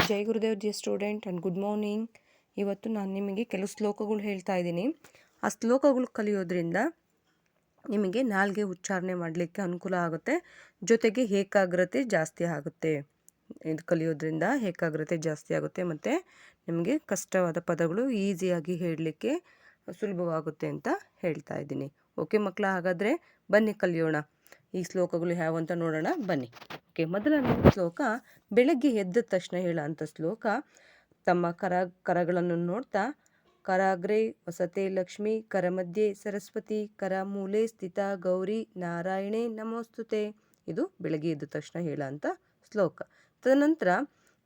Jai Gurudev dear student and good morning. ಇವತ್ತು ನಾನು ನಿಮಗೆ ಕೆಲವು ಶ್ಲೋಕಗಳು ಹೇಳ್ತಾ ಇದ್ದೀನಿ. ಆ ಶ್ಲೋಕಗಳು ಕಲಿಯೋದ್ರಿಂದ ನಿಮಗೆ ನಾಲ್ಗೆ ಉಚ್ಚಾರಣೆ ಮಾಡಲಿಕ್ಕೆ ಅನುಕೂಲ ಆಗುತ್ತೆ, ಜೊತೆಗೆ ಏಕಾಗ್ರತೆ ಜಾಸ್ತಿ ಆಗುತ್ತೆ. ಇದು ಕಲಿಯೋದ್ರಿಂದ ಏಕಾಗ್ರತೆ ಜಾಸ್ತಿ ಆಗುತ್ತೆ ಮತ್ತು ನಿಮಗೆ ಕಷ್ಟವಾದ ಪದಗಳು ಈಸಿಯಾಗಿ ಹೇಳಲಿಕ್ಕೆ ಸುಲಭವಾಗುತ್ತೆ ಅಂತ ಹೇಳ್ತಾ ಇದ್ದೀನಿ. ಓಕೆ ಮಕ್ಕಳ, ಹಾಗಾದರೆ ಬನ್ನಿ ಕಲಿಯೋಣ. ಈ ಶ್ಲೋಕಗಳು ಯಾವಂತ ನೋಡೋಣ ಬನ್ನಿ. ಓಕೆ, ಮೊದಲನೇ ಶ್ಲೋಕ ಬೆಳಗ್ಗೆ ಎದ್ದ ತಕ್ಷಣ ಹೇಳೋಂಥ ಶ್ಲೋಕ. ತಮ್ಮ ಕರಗಳನ್ನು ನೋಡ್ತಾ, ಕರಾಗ್ರೆ ವಸತೆ ಲಕ್ಷ್ಮಿ, ಕರ ಮಧ್ಯೆ ಸರಸ್ವತಿ, ಕರ ಮೂಲೆ ಸ್ಥಿತ ಗೌರಿ, ನಾರಾಯಣೆ ನಮೋಸ್ತುತೆ. ಇದು ಬೆಳಗ್ಗೆ ಎದ್ದ ತಕ್ಷಣ ಹೇಳೋಂಥ ಶ್ಲೋಕ. ತದನಂತರ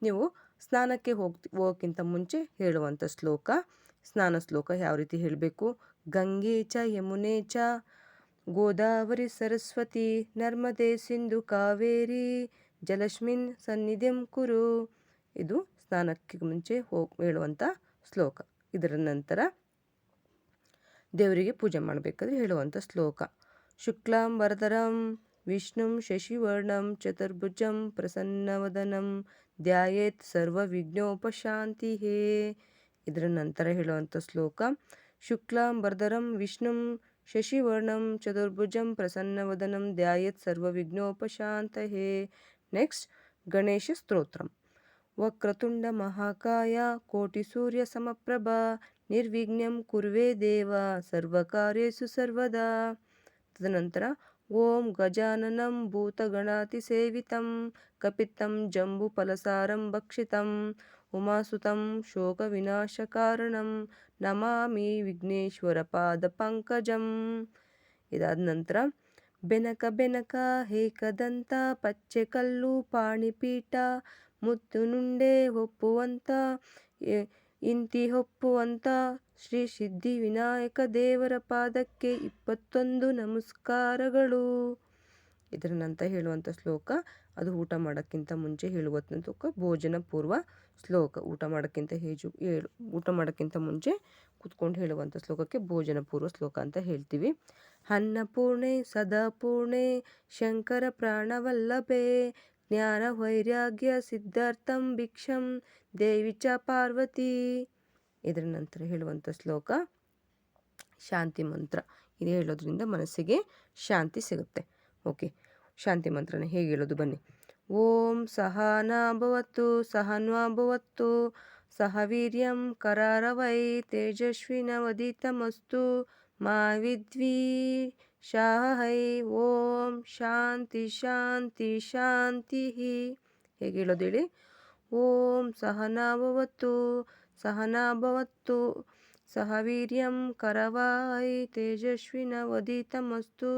ನೀವು ಸ್ನಾನಕ್ಕೆ ಹೋಗೋಕ್ಕಿಂತ ಮುಂಚೆ ಹೇಳುವಂಥ ಶ್ಲೋಕ. ಸ್ನಾನ ಶ್ಲೋಕ ಯಾವ ರೀತಿ ಹೇಳಬೇಕು? ಗಂಗೆ ಚ ಯಮುನೆ ಚ ಗೋದಾವರಿ ಸರಸ್ವತಿ, ನರ್ಮದೆ ಸಿಂಧು ಕಾವೇರಿ, ಜಲಸ್ಮಿನ್ ಸನ್ನಿಧಿಂ ಕುರು. ಇದು ಸ್ನಾನಕ್ಕೆ ಮುಂಚೆ ಹೇಳುವಂಥ ಶ್ಲೋಕ. ಇದರ ನಂತರ ದೇವರಿಗೆ ಪೂಜೆ ಮಾಡಬೇಕಾದ್ರೆ ಹೇಳುವಂಥ ಶ್ಲೋಕ. ಶುಕ್ಲಾಂ ವರದರಂ ವಿಷ್ಣುಂ ಶಶಿವರ್ಣಂ ಚತುರ್ಭುಜಂ ಪ್ರಸನ್ನವದನಂ ಧ್ಯಾಯೇತ್ ಸರ್ವ ವಿಘ್ನೋಪಶಾಂತಿ. ಇದರ ನಂತರ ಹೇಳುವಂಥ ಶ್ಲೋಕ. ಶುಕ್ಲಾಂ ವರದರಂ ವಿಷ್ಣುಂ ಶಶಿವರ್ಣಂ ಚತುರ್ಭುಜಂ ಪ್ರಸನ್ನವದನಂ ಧ್ಯಾಯೇತ್ ಸರ್ವ ವಿಘ್ನೋಪಶಾಂತಯೇ. ನೆಕ್ಸ್ಟ್ ಗಣೇಶ ಸ್ತೋತ್ರಂ. ವಕ್ರತುಂಡ ಮಹಾಕಾಯ ಕೋಟಿ ಸೂರ್ಯ ಸಮಪ್ರಭ ನಿರ್ವಿಘ್ನಂ ಕುರುವೆ ದೇವ ಸರ್ವಕಾರ್ಯೇಷು ಸರ್ವದಾ. ತದನಂತರ ಓಂ ಗಜಾನನಂ ಭೂತಗಣಾತಿ ಸೇವಿತಂ ಕಪಿತಂ ಜಂಬು ಫಲಸಾರಂ ಭಕ್ಷಿತಂ ಉಮಾಸುತಂ ಶೋಕ ವಿನಾಶಕಾರಣಂ ನಮಾಮಿ ವಿಘ್ನೇಶ್ವರ ಪಾದ ಪಂಕಜಂ. ಇದಾದ ನಂತರ ಬೆನಕ ಬೆನಕ ಏಕದಂತ ಪಚ್ಚೆ ಕಲ್ಲು ಪಾಣಿಪೀಠ ಮುತ್ತು ನುಂಡೆ ಒಪ್ಪುವಂತ ಇಂತಿ ಒಪ್ಪುವಂತ ಶ್ರೀ ಸಿದ್ಧಿ ವಿನಾಯಕ ದೇವರ ಪಾದಕ್ಕೆ 21 ನಮಸ್ಕಾರಗಳು. ಇದರ ನಂತರ ಹೇಳುವಂಥ ಶ್ಲೋಕ. ಅದು ಊಟ ಮಾಡೋಕ್ಕಿಂತ ಮುಂಚೆ ಹೇಳುವಂಥ ಭೋಜನ ಪೂರ್ವ ಶ್ಲೋಕ. ಊಟ ಮಾಡೋಕ್ಕಿಂತ ಮುಂಚೆ ಕೂತ್ಕೊಂಡು ಹೇಳುವಂಥ ಶ್ಲೋಕಕ್ಕೆ ಭೋಜನ ಪೂರ್ವ ಶ್ಲೋಕ ಅಂತ ಹೇಳ್ತೀವಿ. ಅನ್ನಪೂರ್ಣೆ ಸದಾಪೂರ್ಣೆ ಶಂಕರ ಪ್ರಾಣವಲ್ಲಭೆ ಜ್ಞಾನ ವೈರಾಗ್ಯ ಸಿದ್ಧಾರ್ಥಂ ಭಿಕ್ಷಂ ದೇವಿ ಚ ಪಾರ್ವತಿ. ಇದರ ನಂತರ ಹೇಳುವಂಥ ಶ್ಲೋಕ ಶಾಂತಿ ಮಂತ್ರ. ಇದು ಹೇಳೋದ್ರಿಂದ ಮನಸ್ಸಿಗೆ ಶಾಂತಿ ಸಿಗುತ್ತೆ. ಓಕೆ, ಶಾಂತಿ ಮಂತ್ರನ ಹೇಗೆ ಹೇಳೋದು ಬನ್ನಿ. ಓಂ ಸಹನಾ ಭವತು ಸಹನ್ವಾ ಭವತು ಸಹ ವೀರ್ಯಂ ಕರಾರವೈ ತೇಜಸ್ವಿನವದಿತಮಸ್ತು ಮಾ ವಿದ್ವಿಷಾವಹೈ. ಓಂ ಶಾಂತಿ ಶಾಂತಿ ಶಾಂತಿ. ಹೇಗೆ ಹೇಳೋದು ಹೇಳಿ. ಓಂ ಸಹನಾ ಭವತು ಸಹ ವೀರ್ಯಂ ಕರವೈ ತೇಜಸ್ವಿನವದಿತಮಸ್ತು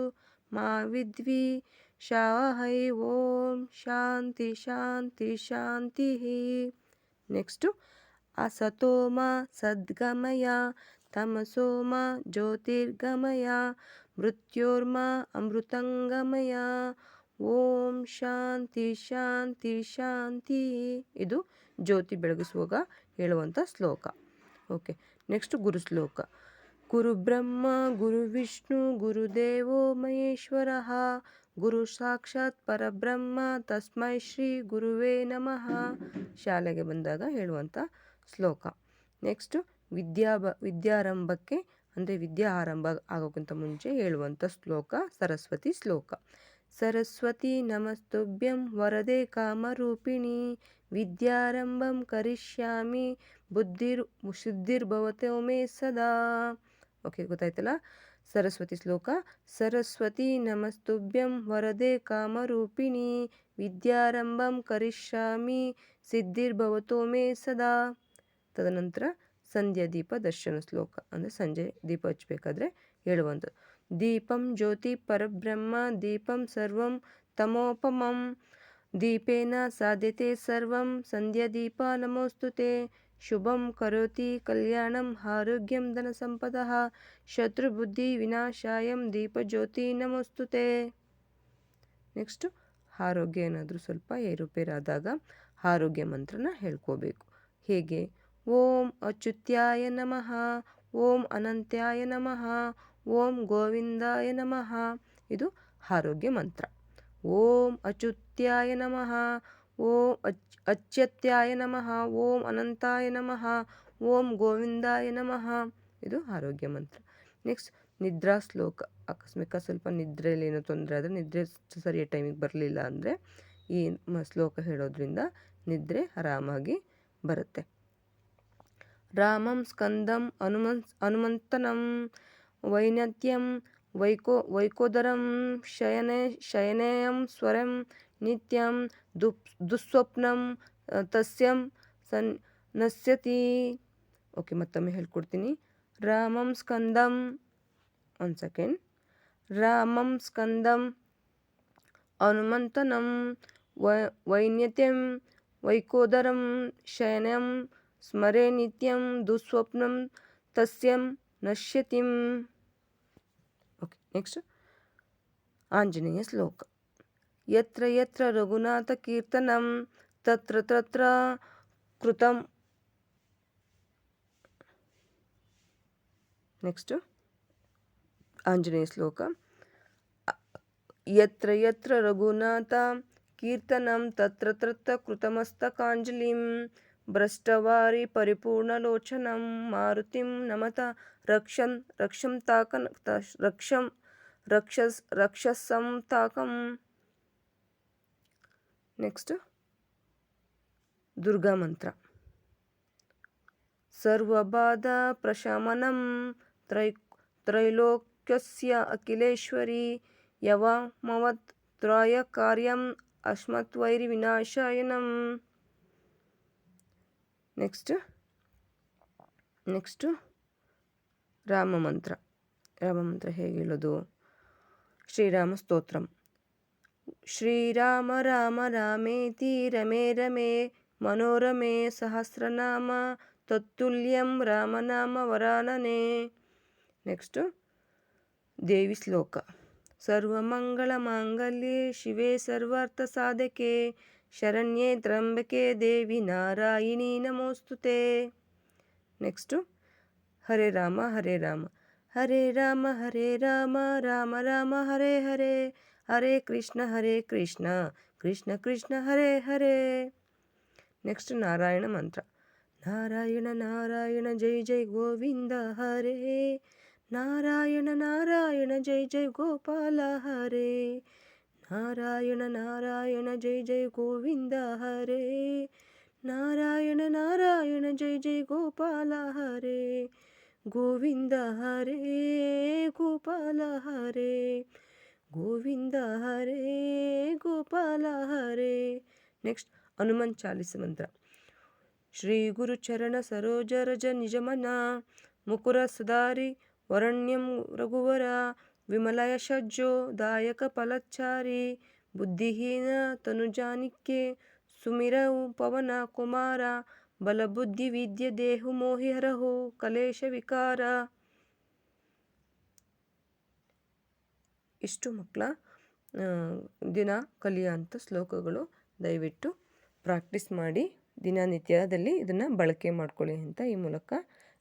ಮಾ ವಿದ್ವಿಷಾವಹೈ. ಓಂ ಶಾಂತಿ ಶಾಂತಿ ಶಾಂತಿ. ನೆಕ್ಸ್ಟು ಅಸತೋಮ ಸದ್ಗಮಯ ತಮಸೋಮ ಜ್ಯೋತಿರ್ಗಮಯ ಮೃತ್ಯೋರ್ಮ ಅಮೃತಂಗಮಯ. ಓಂ ಶಾಂತಿ ಶಾಂತಿ ಶಾಂತಿ. ಇದು ಜ್ಯೋತಿ ಬೆಳಗಿಸುವಾಗ ಹೇಳುವಂಥ ಶ್ಲೋಕ. ಓಕೆ, ನೆಕ್ಸ್ಟ್ ಗುರು ಶ್ಲೋಕ. ಗುರು ಬ್ರಹ್ಮ ಗುರು ವಿಷ್ಣು ಗುರುದೇವೋ ಮಹೇಶ್ವರ ಗುರು ಸಾಕ್ಷಾತ್ ಪರಬ್ರಹ್ಮ ತಸ್ಮೈ ಶ್ರೀ ಗುರುವೇ ನಮಃ. ಶಾಲೆಗೆ ಬಂದಾಗ ಹೇಳುವಂಥ ಶ್ಲೋಕ. ನೆಕ್ಸ್ಟು ವಿದ್ಯಾರಂಭಕ್ಕೆ ಅಂದರೆ ವಿದ್ಯಾ ಆರಂಭ ಆಗೋಕ್ಕಿಂತ ಮುಂಚೆ ಹೇಳುವಂಥ ಶ್ಲೋಕ ಸರಸ್ವತಿ ಶ್ಲೋಕ. ಸರಸ್ವತಿ ನಮಸ್ತುಭ್ಯಂ ವರದೆ ಕಾಮರೂಪಿಣಿ ವಿದ್ಯಾರಂಭಂ ಕರಿಷ್ಯಾಮಿ ಸಿದ್ಧಿರ್ಭವತೋ ಮೇ ಸದಾ. ಓಕೆ, ಗೊತ್ತಾಯ್ತಲ್ಲ ಸರಸ್ವತಿ ಶ್ಲೋಕ. ಸರಸ್ವತಿ ನಮಸ್ತುಭ್ಯಂ ವರದೆ ಕಾಮರೂಪಿಣಿ ವಿದ್ಯಾರಂಭಂ ಕರಿಷ್ಯಾಮಿ ಸಿದ್ಧಿರ್ಭವತೋ ಮೇ ಸದಾ. ತದನಂತರ ಸಂಧ್ಯಾ ದೀಪ ದರ್ಶನ ಶ್ಲೋಕ. ಅಂದರೆ ಸಂಜೆ ದೀಪ ಹಚ್ಚಬೇಕಾದ್ರೆ ಹೇಳುವಂಥದ್ದು. ದೀಪಂ ಜ್ಯೋತಿ ಪರಬ್ರಹ್ಮ ದೀಪಂ ಸರ್ವಂ ತಮೋಪಮಂ ದೀಪೇನ ಸಾಧ್ಯತೆ ಸರ್ವಂ ಸಂಧ್ಯಾ ದೀಪ ನಮೋಸ್ತುತೆ. ಶುಭಂ ಕರೋತಿ ಕಲ್ಯಾಣಂ ಆರೋಗ್ಯಂ ಧನ ಸಂಪದಃ ಶತ್ರುಬುದ್ಧಿ ವಿನಾಶಾಯಂ ದೀಪ ಜ್ಯೋತಿ ನಮೋಸ್ತುತೆ. ನೆಕ್ಸ್ಟು ಆರೋಗ್ಯ ಏನಾದರೂ ಸ್ವಲ್ಪ ಏರುಪೇರಾದಾಗ ಆರೋಗ್ಯ ಮಂತ್ರನ ಹೇಳ್ಕೋಬೇಕು. ಹೇಗೆ? ಓಂ ಅಚ್ಯುತ್ಯಾಯ ನಮಃ, ಓಂ ಅನಂತ್ಯಾಯ ನಮಃ, ಓಂ ಗೋವಿಂದಾಯ ನಮಃ. ಇದು ಆರೋಗ್ಯ ಮಂತ್ರ. ಓಂ ಅಚ್ಯುತ್ಯಾಯ ನಮಃ, ಓಂ ಅಚ್ಯುತಾಯ ನಮಃ, ಓಂ ಅನಂತಾಯ ನಮಃ, ಓಂ ಗೋವಿಂದಾಯ ನಮಃ. ಇದು ಆರೋಗ್ಯ ಮಂತ್ರ. ನೆಕ್ಸ್ಟ್ ನಿದ್ರಾ ಶ್ಲೋಕ. ಆಕಸ್ಮಿಕ ಸ್ವಲ್ಪ ನಿದ್ರೆಯಲ್ಲಿ ಏನೋ ತೊಂದರೆ ಆದರೆ, ನಿದ್ರೆ ಸರಿಯಾದ ಟೈಮಿಗೆ ಬರಲಿಲ್ಲ ಅಂದರೆ ಈ ಶ್ಲೋಕ ಹೇಳೋದ್ರಿಂದ ನಿದ್ರೆ ಆರಾಮಾಗಿ ಬರುತ್ತೆ. ರಾಮಂ ಸ್ಕಂದಂ ಹನುಮಂತನಂ ವೈನತ್ಯಂ ವೈಕೋದರಂ ಶಯನೇಯಂ ಸ್ವರಂ ನಿತ್ಯಂ ದುಸ್ವಪ್ನಂ ತಸ್ಯಂ ನಶ್ಯತಿ. ಓಕೆ, ಮತ್ತೊಮ್ಮೆ ಹೇಳ್ಕೊಡ್ತೀನಿ. ರಾಮಂ ಸ್ಕಂದಂ, ಒಂದು ಸೆಕೆಂಡ್. ರಾಮಂ ಸ್ಕಂದಂ ಹನುಮಂತನಂ ವೈನತ್ಯಂ ವೈಕೋದರಂ ಶಯನಂ ಸ್ಮರೇ ನಿತ್ಯಂ ದುಸ್ವಪ್ನಂ ತಸ್ಯಂ ನಶ್ಯತಿಂ. ಓಕೆ, ನೆಕ್ಸ್ಟ್ ಆಂಜನೇಯ ಶ್ಲೋಕ. ಯತ್ರ ಯತ್ರ ರಘುನಾಥ ಕೀರ್ತನಂ ತತ್ರ ತತ್ರ ಕೃತಂ. ನೆಕ್ಸ್ಟ್ ಆಂಜನೇಯ ಶ್ಲೋಕ. ಯತ್ರ ಯತ್ರ ರಘುನಾಥ ಕೀರ್ತನಂ ತತ್ರ ತತ್ರ ಕೃತಮಸ್ತಕಾಂಜಲಿಂ ಭ್ರಷ್ಟವಾರಿ ಪರಿಪೂರ್ಣಲೋಚನಂ ಮಾರುತಿಂ ನಮತ ರಕ್ಷಸಂ ತಾಕಂ. ನೆಕ್ಸ್ಟ್ ದುರ್ಗಾ ಮಂತ್ರ. ಸರ್ವಬಾಧ ಪ್ರಶಮನಂ ತ್ರೈಲೋಕ್ಯಸ್ಯ ಅಖಿಲೇಶ್ವರಿ ಯವಾಮವತ್ ತ್ರಾಯ ಕಾರ್ಯಂ ಅಸ್ಮತ್ವೈರಿ ವಿನಾಶಾಯನಂ. ನೆಕ್ಸ್ಟ್ ರಾಮ ಮಂತ್ರ. ಹೇಗೆ ಹೇಳೋದು? ಶ್ರೀರಾಮ ಸ್ತೋತ್ರಂ. ಶ್ರೀರಾಮ ರಾಮ ರಾಮೇತಿ ರಮೇ ರಮೇ ಮನೋರಮೆ ಸಹಸ್ರನಾಮ ತತ್ತುಲ್ಯಂ ರಾಮನಾಮ ವರಾನನೆ. ನೆಕ್ಸ್ಟ್ ದೇವಿ ಶ್ಲೋಕ. ಸರ್ವಮಂಗಳ ಮಾಂಗಲ್ಯೆ ಶಿವೆ ಸರ್ವಾರ್ಥ ಸಾಧಕೆ ಶರಣ್ಯೆ ತ್ರ್ಯಂಬಕೆ ದೇವಿ ನಾರಾಯಣಿ ನಮೋಸ್ತುತೆ. ನೆಕ್ಸ್ಟ್ ಹರೇ ರಾಮ ಹರೇ ರಾಮ ಹರೇ ರಾಮ ಹರೇ ರಾಮ ರಾಮ ರಾಮ ಹರೇ ಹರೇ ಹರೇ ಕೃಷ್ಣ ಕೃಷ್ಣ ಕೃಷ್ಣ ಹರೇ ಹರೇ. ನೆಕ್ಸ್ಟ್ ನಾರಾಯಣ ಮಂತ್ರ. ನಾರಾಯಣ ನಾರಾಯಣ ಜೈ ಜೈ ಗೋವಿಂದ ಹರೇ ನಾರಾಯಣ ನಾರಾಯಣ ಜೈ ಜೈ ಗೋಪಾಲ ಹರೇ ನಾರಾಯಣ ನಾರಾಯಣ ಜೈ ಜೈ ಗೋವಿಂದ ಹರೇ ನಾರಾಯಣ ನಾರಾಯಣ ಜೈ ಜೈ ಗೋಪಾಲ ಹರೇ ಗೋವಿಂದ ಹರೇ ಗೋಪಾಲ ಹರೇ ಗೋವಿಂದ ಹರೇ ಗೋಪಾಲ ಹರೇ. ನೆಕ್ಸ್ಟ್ ಹನುಮನ್ ಚಾಲಿಸ ಮಂತ್ರ. ಶ್ರೀ ಗುರು ಚರಣ ಸರೋಜ ರಜ ನಿಜಮನ ಮುಕುರ ಸದಾರಿ ವರಣ್ಯಂ ರಘುವರ ವಿಮಲಯ ಶಜ್ಜೋ ದಾಯಕ ಫಲಚಾರಿ ಬುದ್ಧಿಹೀನ ತನುಜಾನಿಕ್ಕೆ ಸುಮಿರವು ಪವನ ಕುಮಾರ ಬಲಬುದ್ಧಿ ವಿದ್ಯೆ ದೇಹು ಮೋಹಿ ಹರಹು ಕಲೇಶ ವಿಕಾರ. ಇಷ್ಟು ಮಕ್ಕಳ ದಿನ ಕಲಿಯುವಂಥ ಶ್ಲೋಕಗಳು. ದಯವಿಟ್ಟು ಪ್ರಾಕ್ಟೀಸ್ ಮಾಡಿ ದಿನನಿತ್ಯದಲ್ಲಿ ಇದನ್ನು ಬಳಕೆ ಮಾಡ್ಕೊಳ್ಳಿ ಅಂತ ಈ ಮೂಲಕ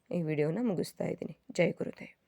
ಈ ವಿಡಿಯೋನ ಮುಗಿಸ್ತಾ ಇದ್ದೀನಿ. ಜೈ ಗುರುದೇವ್.